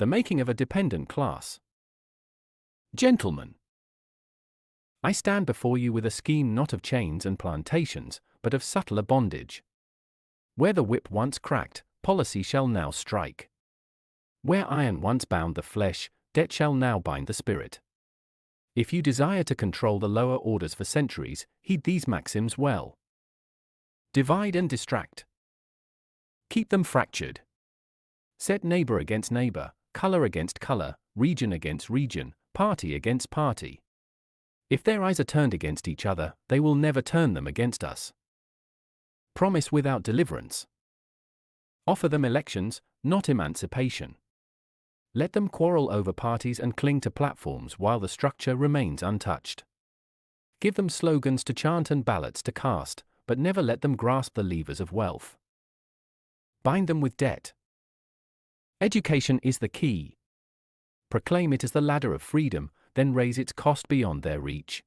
The making of a dependent class. Gentlemen, I stand before you with a scheme not of chains and plantations, but of subtler bondage. Where the whip once cracked, policy shall now strike. Where iron once bound the flesh, debt shall now bind the spirit. If you desire to control the lower orders for centuries, heed these maxims well. Divide and distract. Keep them fractured. Set neighbor against neighbor, color against color, region against region, party against party. If their eyes are turned against each other, they will never turn them against us. Promise without deliverance. Offer them elections, not emancipation. Let them quarrel over parties and cling to platforms while the structure remains untouched. Give them slogans to chant and ballots to cast, but never let them grasp the levers of wealth. Bind them with debt. Education is the key. Proclaim it as the ladder of freedom, then raise its cost beyond their reach.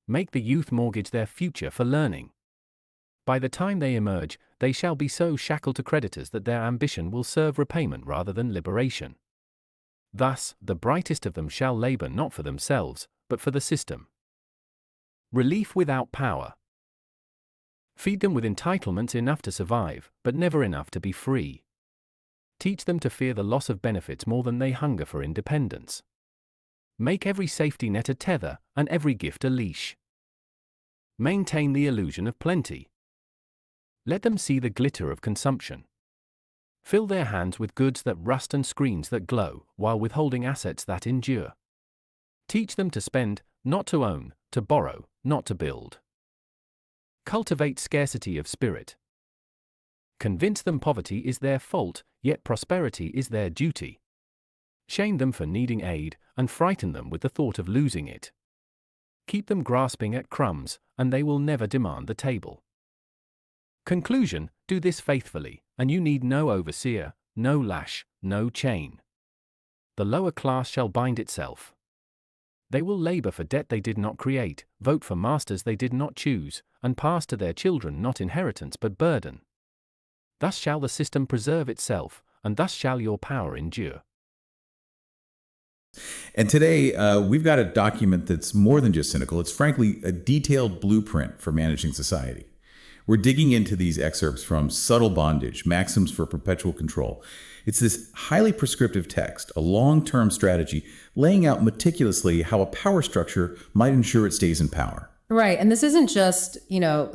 Make the youth mortgage their future for learning. By the time they emerge, they shall be so shackled to creditors that their ambition will serve repayment rather than liberation. Thus, the brightest of them shall labor not for themselves, but for the system. Relief without power. Feed them with entitlements enough to survive, but never enough to be free. Teach them to fear the loss of benefits more than they hunger for independence. Make every safety net a tether, and every gift a leash. Maintain the illusion of plenty. Let them see the glitter of consumption. Fill their hands with goods that rust and screens that glow, while withholding assets that endure. Teach them to spend, not to own, to borrow, not to build. Cultivate scarcity of spirit. Convince them poverty is their fault, yet prosperity is their duty. Shame them for needing aid, and frighten them with the thought of losing it. Keep them grasping at crumbs, and they will never demand the table. Conclusion: do this faithfully, and you need no overseer, no lash, no chain. The lower class shall bind itself. They will labor for debt they did not create, vote for masters they did not choose, and pass to their children not inheritance but burden. Thus shall the system preserve itself, and thus shall your power endure. And today, we've got a document that's more than just cynical. It's frankly a detailed blueprint for managing society. We're digging into these excerpts from Subtle Bondage, Maxims for Perpetual Control. It's this highly prescriptive text, a long-term strategy, laying out meticulously how a power structure might ensure it stays in power. Right. And this isn't just,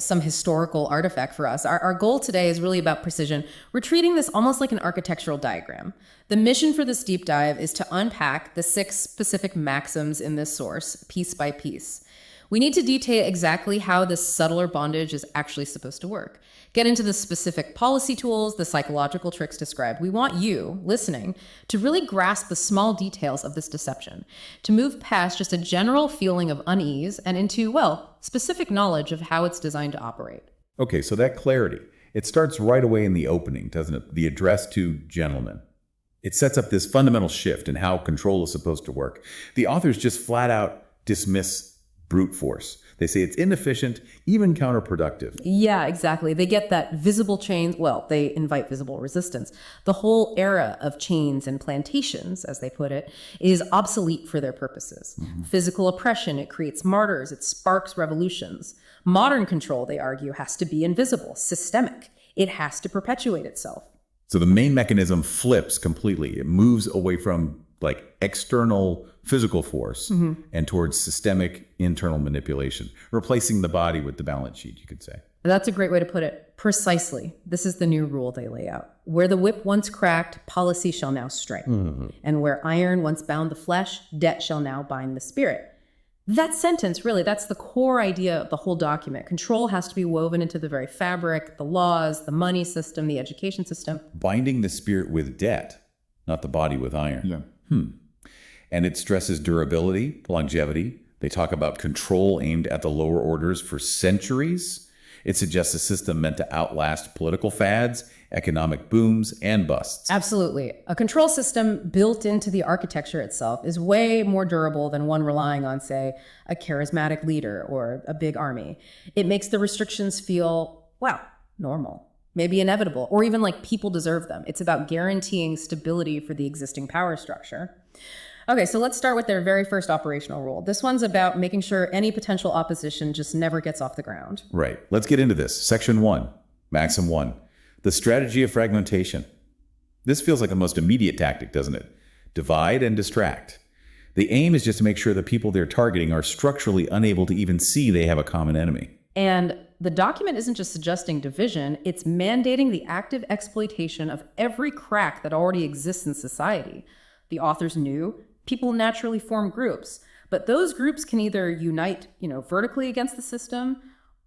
some historical artifact for us. Our goal today is really about precision. We're treating this almost like an architectural diagram. The mission for this deep dive is to unpack the 6 specific maxims in this source, piece by piece. We need to detail exactly how this subtler bondage is actually supposed to work. Get into the specific policy tools, the psychological tricks described. We want you, listening, to really grasp the small details of this deception, to move past just a general feeling of unease and into, specific knowledge of how it's designed to operate. Okay, so that clarity, it starts right away in the opening, doesn't it? The address to gentlemen. It sets up this fundamental shift in how control is supposed to work. The authors just flat out dismiss brute force. They say it's inefficient, even counterproductive. Yeah, exactly. They get that visible chains. They invite visible resistance. The whole era of chains and plantations, as they put it, is obsolete for their purposes. Mm-hmm. Physical oppression, it creates martyrs, it sparks revolutions. Modern control, they argue, has to be invisible, systemic. It has to perpetuate itself. So the main mechanism flips completely. It moves away from external physical force and towards systemic internal manipulation, replacing the body with the balance sheet, you could say. That's a great way to put it. Precisely. This is the new rule they lay out. Where the whip once cracked, policy shall now strike. Mm-hmm. And where iron once bound the flesh, debt shall now bind the spirit. That sentence, really, that's the core idea of the whole document. Control has to be woven into the very fabric, the laws, the money system, the education system. Binding the spirit with debt, not the body with iron. Yeah. And it stresses durability, longevity. They talk about control aimed at the lower orders for centuries. It suggests a system meant to outlast political fads, economic booms, and busts. Absolutely. A control system built into the architecture itself is way more durable than one relying on, say, a charismatic leader or a big army. It makes the restrictions feel, normal. maybe inevitable, or even like people deserve them. It's about guaranteeing stability for the existing power structure. Okay, so let's start with their very first operational rule. This one's about making sure any potential opposition just never gets off the ground. Right. Let's get into this. Section 1, Maxim 1, the strategy of fragmentation. This feels like the most immediate tactic, doesn't it? Divide and distract. The aim is just to make sure the people they're targeting are structurally unable to even see they have a common enemy. And the document isn't just suggesting division, it's mandating the active exploitation of every crack that already exists in society. The authors knew people naturally form groups, but those groups can either unite, vertically against the system,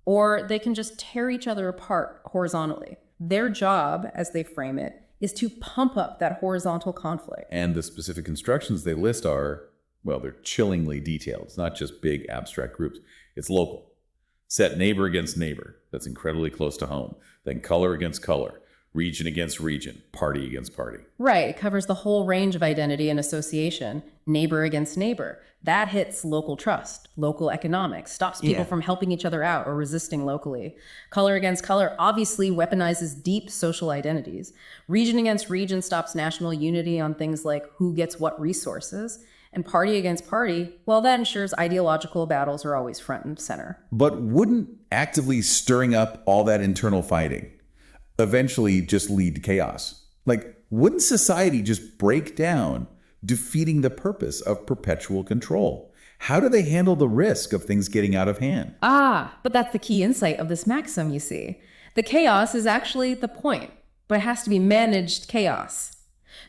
or they can just tear each other apart horizontally. Their job, as they frame it, is to pump up that horizontal conflict. And the specific instructions they list are, well, they're chillingly detailed. It's not just big abstract groups. It's local. Set neighbor against neighbor. That's incredibly close to home. Then color against color. Region against region, party against party. Right, it covers the whole range of identity and association, neighbor against neighbor. That hits local trust, local economics, stops people from helping each other out or resisting locally. Color against color obviously weaponizes deep social identities. Region against region stops national unity on things like who gets what resources. And party against party, well, that ensures ideological battles are always front and center. But wouldn't actively stirring up all that internal fighting eventually just lead to chaos? Like, wouldn't society just break down, defeating the purpose of perpetual control? How do they handle the risk of things getting out of hand? But that's the key insight of this maxim, you see. The chaos is actually the point, but it has to be managed chaos.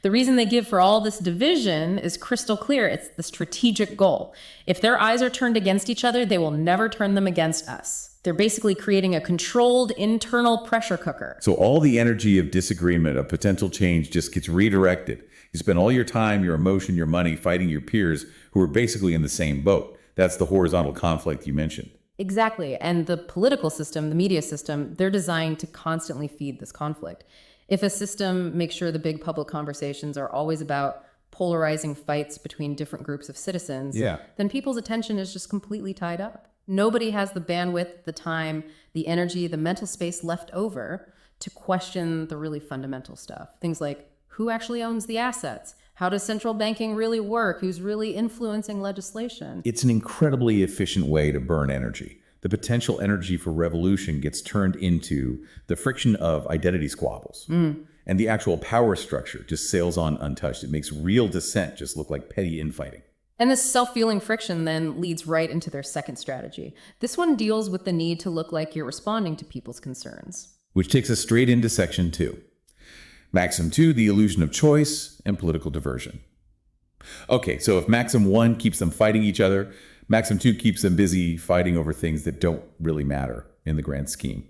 The reason they give for all this division is crystal clear. It's the strategic goal. If their eyes are turned against each other, they will never turn them against us. They're basically creating a controlled internal pressure cooker. So all the energy of disagreement, of potential change, just gets redirected. You spend all your time, your emotion, your money fighting your peers who are basically in the same boat. That's the horizontal conflict you mentioned. Exactly. And the political system, the media system, they're designed to constantly feed this conflict. If a system makes sure the big public conversations are always about polarizing fights between different groups of citizens, then people's attention is just completely tied up. Nobody has the bandwidth, the time, the energy, the mental space left over to question the really fundamental stuff. Things like who actually owns the assets? How does central banking really work? Who's really influencing legislation? It's an incredibly efficient way to burn energy. The potential energy for revolution gets turned into the friction of identity squabbles. And the actual power structure just sails on untouched. It makes real dissent just look like petty infighting. And this self-fueling friction then leads right into their second strategy. This one deals with the need to look like you're responding to people's concerns. Which takes us straight into section 2. Maxim 2, the illusion of choice and political diversion. Okay, so if Maxim 1 keeps them fighting each other, Maxim 2 keeps them busy fighting over things that don't really matter in the grand scheme.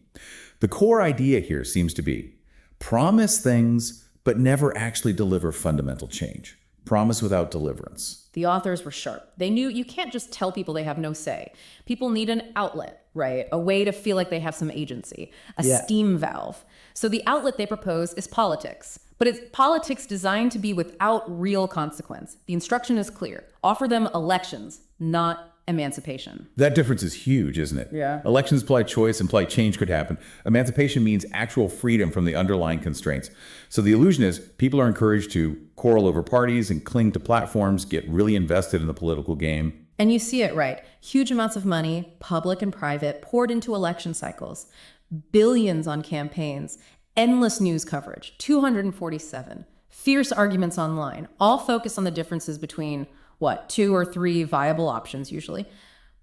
The core idea here seems to be promise things, but never actually deliver fundamental change. Promise without deliverance. The authors were sharp. They knew you can't just tell people they have no say. People need an outlet, right? A way to feel like they have some agency, a steam valve. So the outlet they propose is politics. But it's politics designed to be without real consequence. The instruction is clear. Offer them elections, not emancipation. That difference is huge, isn't it? Yeah. Elections imply choice, imply change could happen. Emancipation means actual freedom from the underlying constraints. So the illusion is people are encouraged to quarrel over parties and cling to platforms, get really invested in the political game. And you see it right. Huge amounts of money, public and private, poured into election cycles. Billions on campaigns. Endless news coverage. 247. Fierce arguments online. All focus on the differences between 2 or 3 viable options usually.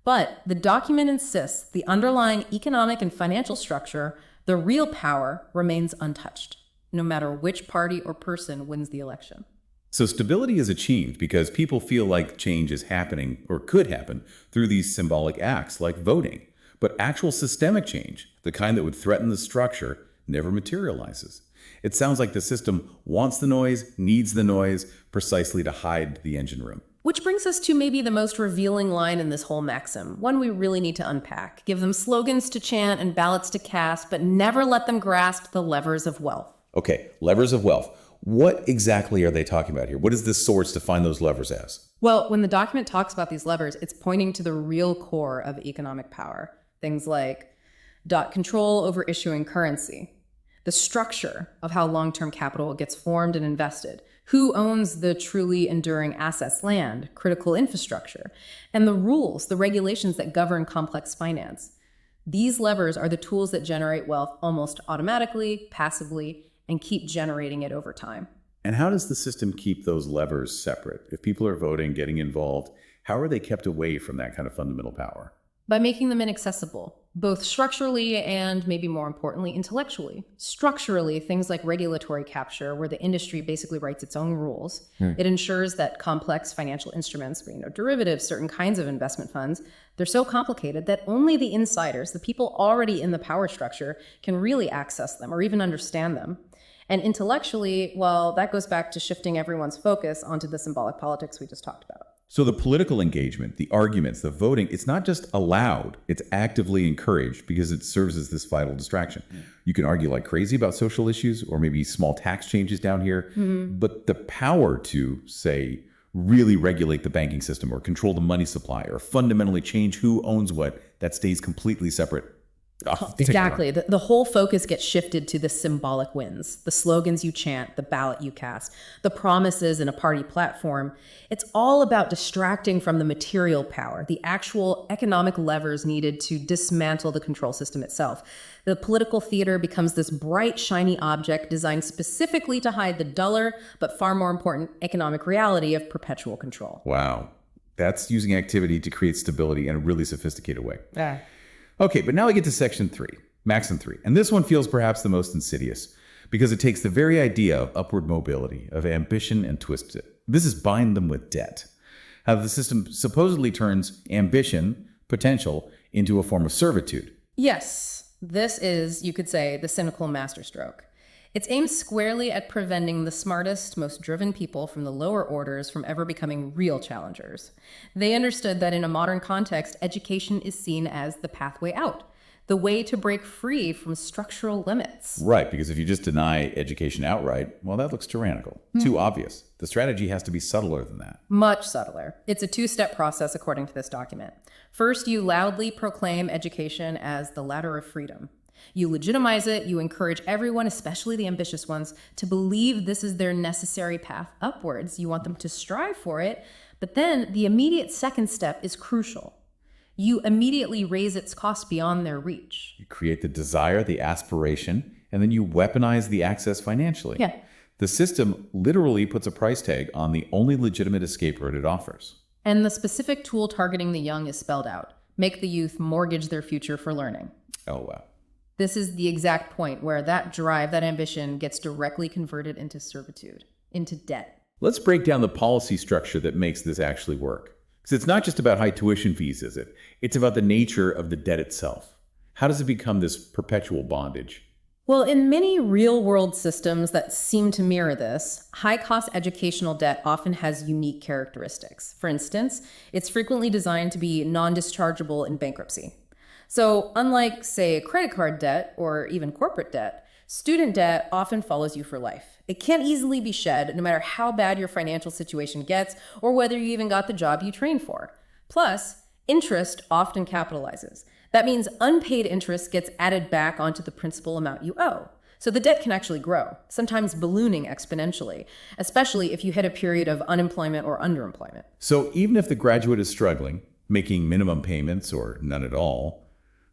But the document insists the underlying economic and financial structure, the real power, remains untouched, no matter which party or person wins the election. So stability is achieved because people feel like change is happening or could happen through these symbolic acts like voting. But actual systemic change, the kind that would threaten the structure, never materializes. It sounds like the system wants the noise, needs the noise, precisely to hide the engine room. Which brings us to maybe the most revealing line in this whole maxim, one we really need to unpack. Give them slogans to chant and ballots to cast, but never let them grasp the levers of wealth. Okay, levers of wealth. What exactly are they talking about here? What is this source define those levers as? Well, when the document talks about these levers, it's pointing to the real core of economic power. Things like control over issuing currency. the structure of how long-term capital gets formed and invested, who owns the truly enduring assets, land, critical infrastructure, and the rules, the regulations that govern complex finance. These levers are the tools that generate wealth almost automatically, passively, and keep generating it over time. And how does the system keep those levers separate? If people are voting, getting involved, how are they kept away from that kind of fundamental power? By making them inaccessible, both structurally and, maybe more importantly, intellectually. Structurally, things like regulatory capture, where the industry basically writes its own rules. It ensures that complex financial instruments, derivatives, certain kinds of investment funds, they're so complicated that only the insiders, the people already in the power structure, can really access them or even understand them. And intellectually, well, that goes back to shifting everyone's focus onto the symbolic politics we just talked about. So the political engagement, the arguments, the voting, it's not just allowed, it's actively encouraged because it serves as this vital distraction. You can argue like crazy about social issues or maybe small tax changes down here, but the power to, say, really regulate the banking system or control the money supply or fundamentally change who owns what, that stays completely separate. Exactly. The whole focus gets shifted to the symbolic wins, the slogans you chant, the ballot you cast, the promises in a party platform. It's all about distracting from the material power, the actual economic levers needed to dismantle the control system itself. The political theater becomes this bright, shiny object designed specifically to hide the duller, but far more important economic reality of perpetual control. Wow. That's using activity to create stability in a really sophisticated way. Yeah. Okay, but now we get to section 3, maxim 3. And this one feels perhaps the most insidious because it takes the very idea of upward mobility, of ambition, and twists it. This is bind them with debt. How the system supposedly turns ambition, potential, into a form of servitude. Yes, this is, you could say, the cynical masterstroke. It's aimed squarely at preventing the smartest, most driven people from the lower orders from ever becoming real challengers. They understood that in a modern context, education is seen as the pathway out, the way to break free from structural limits. Right, because if you just deny education outright, well, that looks tyrannical, too obvious. The strategy has to be subtler than that. Much subtler. It's a two-step process according to this document. First, you loudly proclaim education as the ladder of freedom. You legitimize it, you encourage everyone, especially the ambitious ones, to believe this is their necessary path upwards. You want them to strive for it. But then the immediate second step is crucial. You immediately raise its cost beyond their reach. You create the desire, the aspiration, and then you weaponize the access financially. Yeah. The system literally puts a price tag on the only legitimate escape route it offers. And the specific tool targeting the young is spelled out. Make the youth mortgage their future for learning. Oh, wow. This is the exact point where that drive, that ambition, gets directly converted into servitude, into debt. Let's break down the policy structure that makes this actually work. Because it's not just about high tuition fees, is it? It's about the nature of the debt itself. How does it become this perpetual bondage? Well, in many real-world systems that seem to mirror this, high-cost educational debt often has unique characteristics. For instance, it's frequently designed to be non-dischargeable in bankruptcy. So unlike, say, credit card debt or even corporate debt, student debt often follows you for life. It can't easily be shed no matter how bad your financial situation gets or whether you even got the job you trained for. Plus, interest often capitalizes. That means unpaid interest gets added back onto the principal amount you owe. So the debt can actually grow, sometimes ballooning exponentially, especially if you hit a period of unemployment or underemployment. So even if the graduate is struggling, making minimum payments or none at all,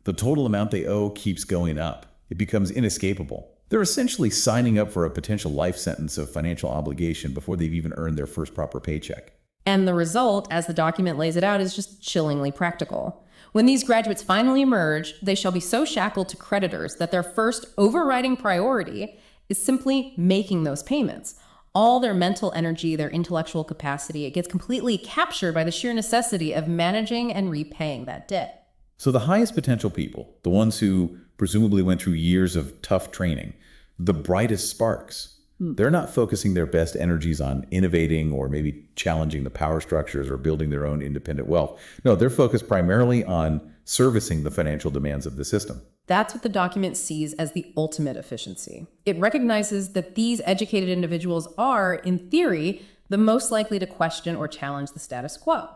the total amount they owe keeps going up. It becomes inescapable. They're essentially signing up for a potential life sentence of financial obligation before they've even earned their first proper paycheck. And the result, as the document lays it out, is just chillingly practical. When these graduates finally emerge, they shall be so shackled to creditors that their first overriding priority is simply making those payments. All their mental energy, their intellectual capacity, it gets completely captured by the sheer necessity of managing and repaying that debt. So the highest potential people, the ones who presumably went through years of tough training, the brightest sparks, they're not focusing their best energies on innovating or maybe challenging the power structures or building their own independent wealth. No, they're focused primarily on servicing the financial demands of the system. That's what the document sees as the ultimate efficiency. It recognizes that these educated individuals are, in theory, the most likely to question or challenge the status quo.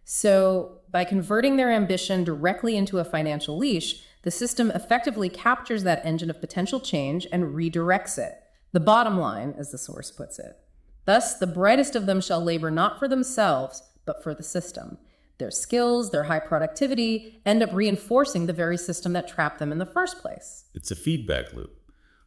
So by converting their ambition directly into a financial leash, The system effectively captures that engine of potential change and redirects it. The bottom line, as the source puts it. Thus, the brightest of them shall labor not for themselves, but for the system. Their skills, their high productivity, end up reinforcing the very system that trapped them in the first place. It's a feedback loop,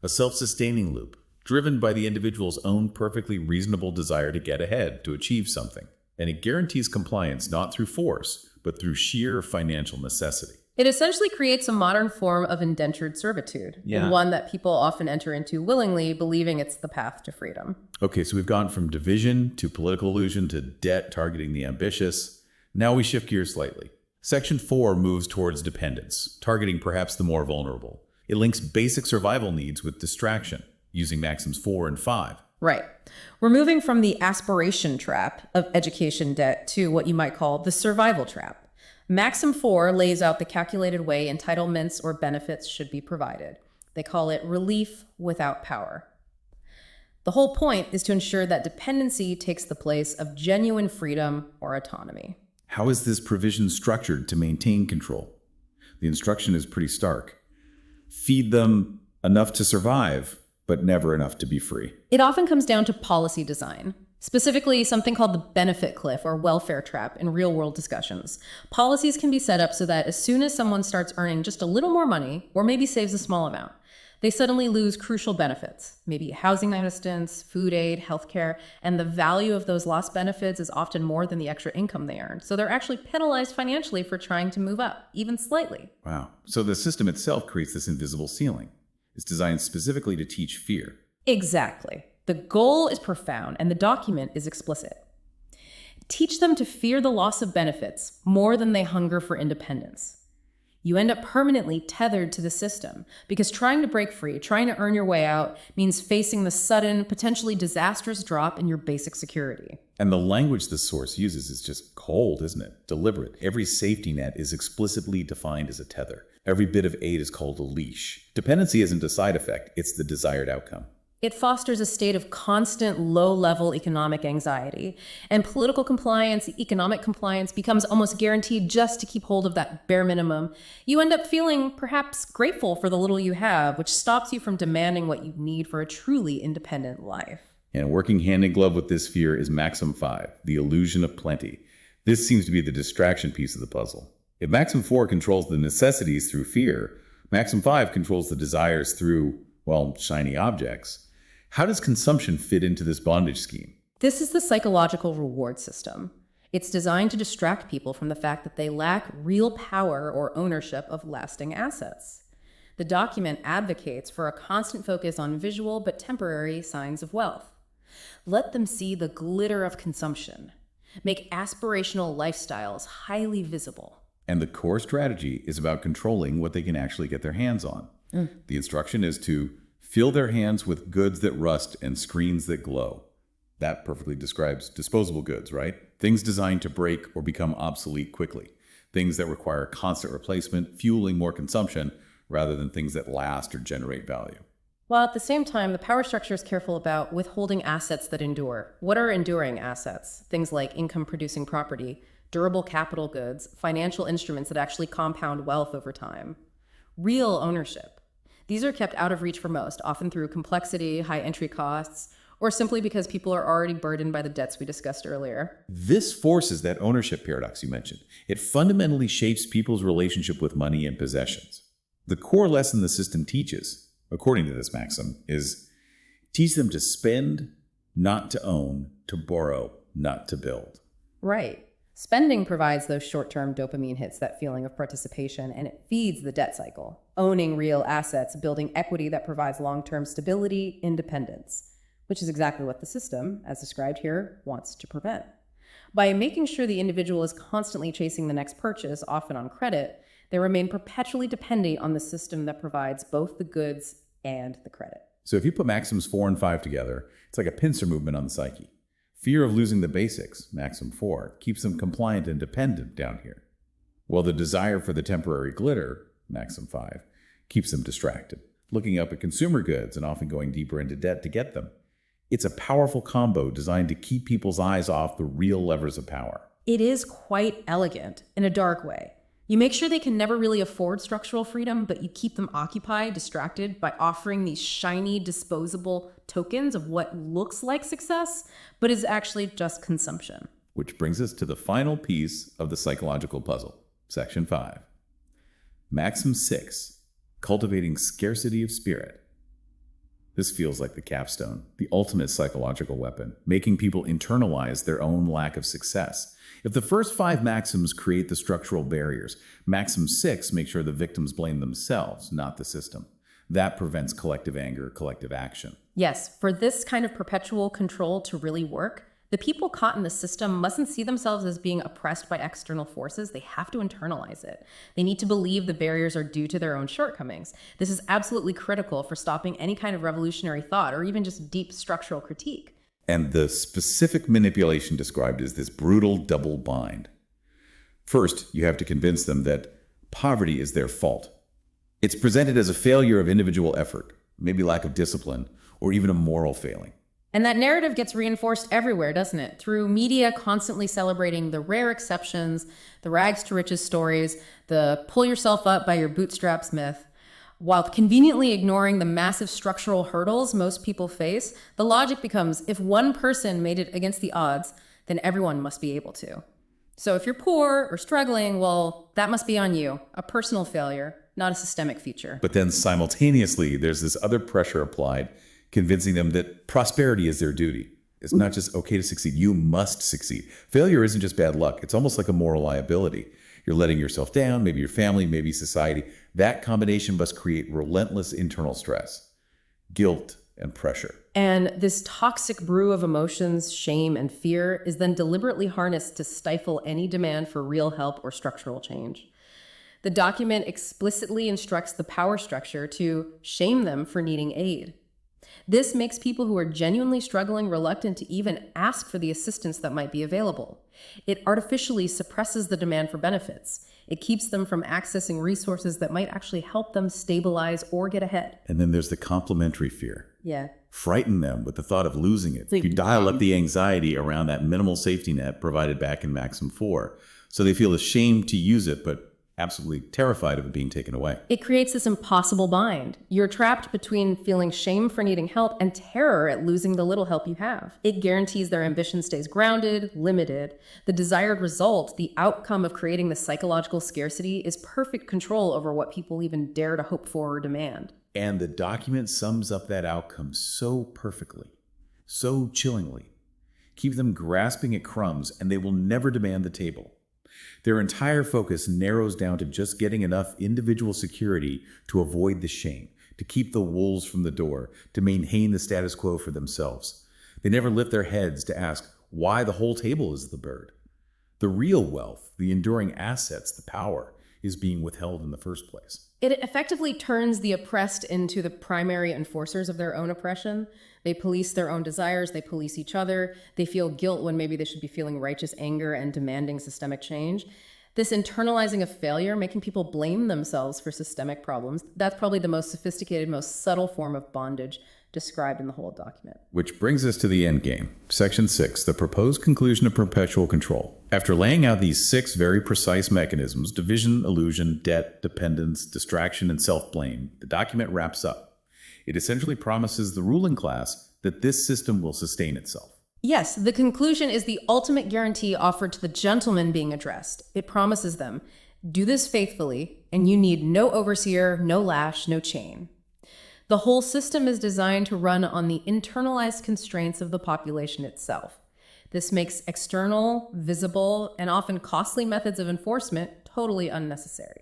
a self-sustaining loop, driven by the individual's own perfectly reasonable desire to get ahead, to achieve something. And it guarantees compliance not through force, but through sheer financial necessity. It essentially creates a modern form of indentured servitude, and one that people often enter into willingly, believing it's the path to freedom. Okay, so we've gone from division to political illusion to debt targeting the ambitious. Now we shift gears slightly. Section 4 moves towards dependence, targeting perhaps the more vulnerable. It links basic survival needs with distraction, using maxims 4 and 5. Right. We're moving from the aspiration trap of education debt to what you might call the survival trap. Maxim 4 lays out the calculated way entitlements or benefits should be provided. They call it relief without power. The whole point is to ensure that dependency takes the place of genuine freedom or autonomy. How is this provision structured to maintain control? The instruction is pretty stark. Feed them enough to survive, but never enough to be free. It often comes down to policy design. Specifically, something called the benefit cliff or welfare trap in real-world discussions. Policies can be set up so that as soon as someone starts earning just a little more money, or maybe saves a small amount, they suddenly lose crucial benefits, maybe housing assistance, food aid, healthcare, and the value of those lost benefits is often more than the extra income they earned. So they're actually penalized financially for trying to move up, even slightly. Wow. So the system itself creates this invisible ceiling. It's designed specifically to teach fear. Exactly. The goal is profound, and the document is explicit. Teach them to fear the loss of benefits more than they hunger for independence. You end up permanently tethered to the system because trying to break free, trying to earn your way out, means facing the sudden, potentially disastrous drop in your basic security. And the language the source uses is just cold, isn't it? Deliberate. Every safety net is explicitly defined as a tether. Every bit of aid is called a leash. Dependency isn't a side effect, it's the desired outcome. It fosters a state of constant low-level economic anxiety, and political compliance, economic compliance becomes almost guaranteed just to keep hold of that bare minimum. You end up feeling perhaps grateful for the little you have, which stops you from demanding what you need for a truly independent life. And working hand in glove with this fear is Maxim 5, the illusion of plenty. This seems to be the distraction piece of the puzzle. If Maxim 4 controls the necessities through fear, Maxim 5 controls the desires through, well, shiny objects. How does consumption fit into this bondage scheme? This is the psychological reward system. It's designed to distract people from the fact that they lack real power or ownership of lasting assets. The document advocates for a constant focus on visual but temporary signs of wealth. Let them see the glitter of consumption. Make aspirational lifestyles highly visible. And the core strategy is about controlling what they can actually get their hands on. The instruction is to fill their hands with goods that rust and screens that glow. That perfectly describes disposable goods, right? Things designed to break or become obsolete quickly. Things that require constant replacement, fueling more consumption, rather than things that last or generate value. While at the same time, the power structure is careful about withholding assets that endure. What are enduring assets? Things like income-producing property, durable capital goods, financial instruments that actually compound wealth over time. Real ownership. These are kept out of reach for most, often through complexity, high entry costs, or simply because people are already burdened by the debts we discussed earlier. This forces that ownership paradox you mentioned. It fundamentally shapes people's relationship with money and possessions. The core lesson the system teaches, according to this maxim, is teach them to spend, not to own, to borrow, not to build. Right. Spending provides those short-term dopamine hits, that feeling of participation, and it feeds the debt cycle. Owning real assets, building equity that provides long-term stability, independence, which is exactly what the system, as described here, wants to prevent. By making sure the individual is constantly chasing the next purchase, often on credit, they remain perpetually dependent on the system that provides both the goods and the credit. So if you put maxims 4 and 5 together, it's like a pincer movement on the psyche. Fear of losing the basics, Maxim 4, keeps them compliant and dependent down here. While the desire for the temporary glitter, Maxim 5, keeps them distracted, looking up at consumer goods and often going deeper into debt to get them. It's a powerful combo designed to keep people's eyes off the real levers of power. It is quite elegant in a dark way. You make sure they can never really afford structural freedom, but you keep them occupied, distracted by offering these shiny, disposable tokens of what looks like success, but is actually just consumption. Which brings us to the final piece of the psychological puzzle, Section 5. Maxim 6, cultivating scarcity of spirit. This feels like the capstone, the ultimate psychological weapon, making people internalize their own lack of success. If the first 5 maxims create the structural barriers, Maxim 6 makes sure the victims blame themselves, not the system. That prevents collective anger, collective action. Yes, for this kind of perpetual control to really work, the people caught in the system mustn't see themselves as being oppressed by external forces. They have to internalize it. They need to believe the barriers are due to their own shortcomings. This is absolutely critical for stopping any kind of revolutionary thought or even just deep structural critique. And the specific manipulation described is this brutal double bind. First, you have to convince them that poverty is their fault. It's presented as a failure of individual effort, maybe lack of discipline, or even a moral failing. And that narrative gets reinforced everywhere, doesn't it? Through media constantly celebrating the rare exceptions, the rags to riches stories, the pull yourself up by your bootstraps myth. While conveniently ignoring the massive structural hurdles most people face, the logic becomes if one person made it against the odds, then everyone must be able to. So if you're poor or struggling, well, that must be on you, a personal failure, not a systemic feature. But then simultaneously, there's this other pressure applied, convincing them that prosperity is their duty. It's not just okay to succeed, you must succeed. Failure isn't just bad luck, it's almost like a moral liability. You're letting yourself down, maybe your family, maybe society. That combination must create relentless internal stress, guilt, and pressure. And this toxic brew of emotions, shame, and fear is then deliberately harnessed to stifle any demand for real help or structural change. The document explicitly instructs the power structure to shame them for needing aid. This makes people who are genuinely struggling reluctant to even ask for the assistance that might be available. It artificially suppresses the demand for benefits. It keeps them from accessing resources that might actually help them stabilize or get ahead. And then there's the complementary fear. Yeah. Frighten them with the thought of losing it. You dial up the anxiety around that minimal safety net provided back in Maxim 4. So they feel ashamed to use it, but absolutely terrified of it being taken away. It creates this impossible bind. You're trapped between feeling shame for needing help and terror at losing the little help you have. It guarantees their ambition stays grounded, limited. The desired result, the outcome of creating the psychological scarcity, is perfect control over what people even dare to hope for or demand. And the document sums up that outcome so perfectly, so chillingly. Keep them grasping at crumbs, and they will never demand the table. Their entire focus narrows down to just getting enough individual security to avoid the shame, to keep the wolves from the door, to maintain the status quo for themselves. They never lift their heads to ask why the whole table is the bird. The real wealth, the enduring assets, the power, is being withheld in the first place. It effectively turns the oppressed into the primary enforcers of their own oppression. They police their own desires, they police each other, they feel guilt when maybe they should be feeling righteous anger and demanding systemic change. This internalizing of failure, making people blame themselves for systemic problems, that's probably the most sophisticated, most subtle form of bondage described in the whole document. Which brings us to the end game. Section 6, the proposed conclusion of perpetual control. After laying out these 6 very precise mechanisms, division, illusion, debt, dependence, distraction, and self-blame, the document wraps up. It essentially promises the ruling class that this system will sustain itself. Yes, the conclusion is the ultimate guarantee offered to the gentlemen being addressed. It promises them, do this faithfully, and you need no overseer, no lash, no chain. The whole system is designed to run on the internalized constraints of the population itself. This makes external, visible, and often costly methods of enforcement totally unnecessary.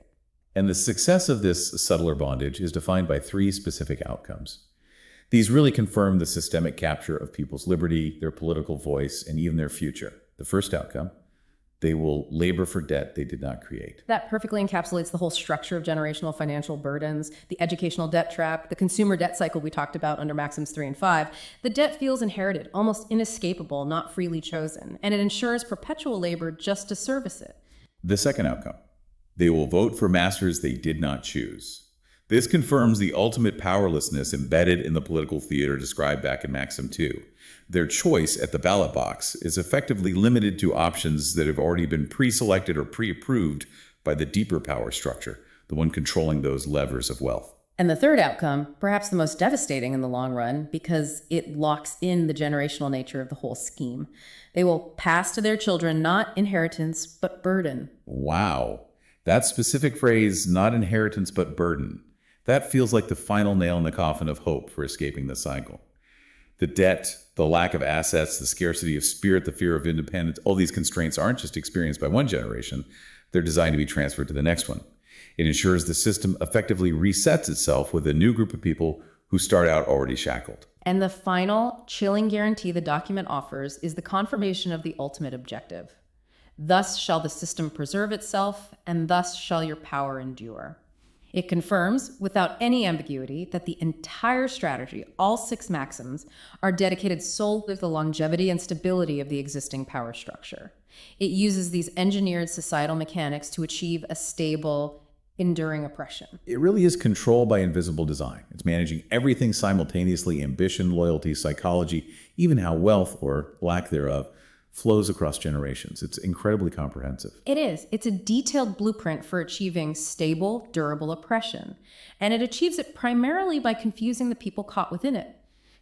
And the success of this subtler bondage is defined by 3 specific outcomes. These really confirm the systemic capture of people's liberty, their political voice, and even their future. The first outcome, they will labor for debt they did not create. That perfectly encapsulates the whole structure of generational financial burdens, the educational debt trap, the consumer debt cycle we talked about under Maxims 3 and 5. The debt feels inherited, almost inescapable, not freely chosen, and it ensures perpetual labor just to service it. The second outcome, they will vote for masters they did not choose. This confirms the ultimate powerlessness embedded in the political theater described back in Maxim 2. Their choice at the ballot box is effectively limited to options that have already been pre-selected or pre-approved by the deeper power structure, the one controlling those levers of wealth. And the third outcome, perhaps the most devastating in the long run, because it locks in the generational nature of the whole scheme. They will pass to their children not inheritance, but burden. Wow. That specific phrase, not inheritance but burden, that feels like the final nail in the coffin of hope for escaping the cycle. The debt, the lack of assets, the scarcity of spirit, the fear of independence, all these constraints aren't just experienced by one generation, they're designed to be transferred to the next one. It ensures the system effectively resets itself with a new group of people who start out already shackled. And the final chilling guarantee the document offers is the confirmation of the ultimate objective. Thus shall the system preserve itself, and thus shall your power endure. It confirms, without any ambiguity, that the entire strategy, all 6 maxims, are dedicated solely to the longevity and stability of the existing power structure. It uses these engineered societal mechanics to achieve a stable, enduring oppression. It really is control by invisible design. It's managing everything simultaneously: ambition, loyalty, psychology, even how wealth, or lack thereof, flows across generations. It's incredibly comprehensive. It is. It's a detailed blueprint for achieving stable, durable oppression. And it achieves it primarily by confusing the people caught within it.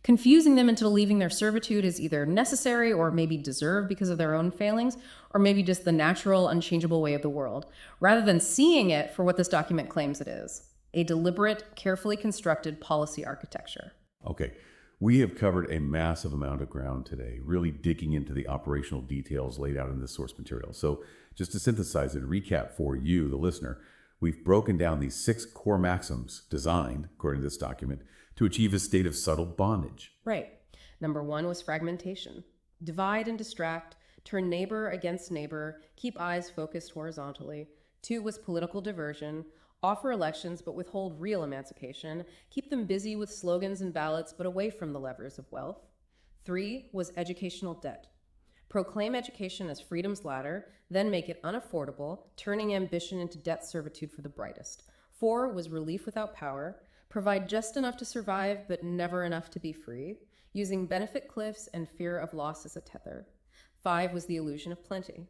Confusing them into believing their servitude is either necessary or maybe deserved because of their own failings, or maybe just the natural, unchangeable way of the world, rather than seeing it for what this document claims it is: a deliberate, carefully constructed policy architecture. Okay, we have covered a massive amount of ground today, really digging into the operational details laid out in this source material. So just to synthesize and recap for you, the listener, we've broken down these 6 core maxims designed, according to this document, to achieve a state of subtle bondage. Right. Number 1 was fragmentation. Divide and distract, turn neighbor against neighbor, keep eyes focused horizontally. 2 was political diversion. Offer elections but withhold real emancipation. Keep them busy with slogans and ballots but away from the levers of wealth. 3 was educational debt. Proclaim education as freedom's ladder, then make it unaffordable, turning ambition into debt servitude for the brightest. 4 was relief without power. Provide just enough to survive but never enough to be free, using benefit cliffs and fear of loss as a tether. 5 was the illusion of plenty.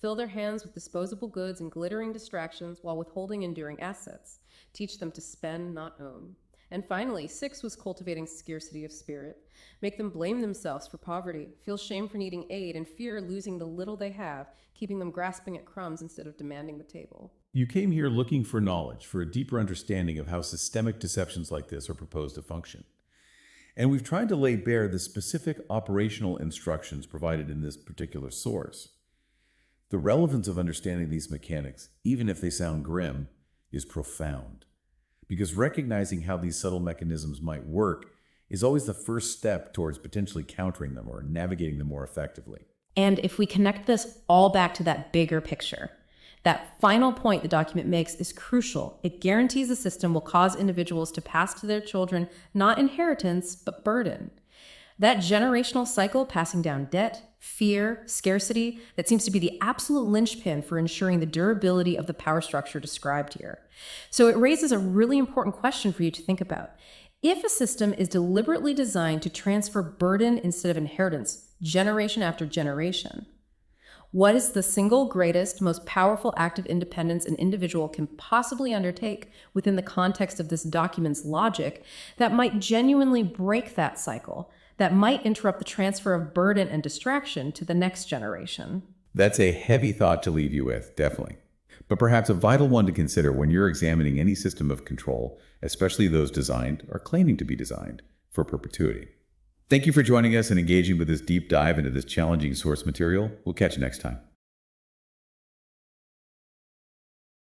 Fill their hands with disposable goods and glittering distractions while withholding enduring assets. Teach them to spend, not own. And finally, 6 was cultivating scarcity of spirit. Make them blame themselves for poverty, feel shame for needing aid, and fear losing the little they have, keeping them grasping at crumbs instead of demanding the table. You came here looking for knowledge, for a deeper understanding of how systemic deceptions like this are proposed to function. And we've tried to lay bare the specific operational instructions provided in this particular source. The relevance of understanding these mechanics, even if they sound grim, is profound. Because recognizing how these subtle mechanisms might work is always the first step towards potentially countering them or navigating them more effectively. And if we connect this all back to that bigger picture, that final point the document makes is crucial. It guarantees the system will cause individuals to pass to their children not inheritance, but burden. That generational cycle passing down debt, fear, scarcity, that seems to be the absolute linchpin for ensuring the durability of the power structure described here. So it raises a really important question for you to think about. If a system is deliberately designed to transfer burden instead of inheritance, generation after generation, what is the single greatest, most powerful act of independence an individual can possibly undertake within the context of this document's logic that might genuinely break that cycle, that might interrupt the transfer of burden and distraction to the next generation? That's a heavy thought to leave you with, definitely. But perhaps a vital one to consider when you're examining any system of control, especially those designed or claiming to be designed for perpetuity. Thank you for joining us and engaging with this deep dive into this challenging source material. We'll catch you next time.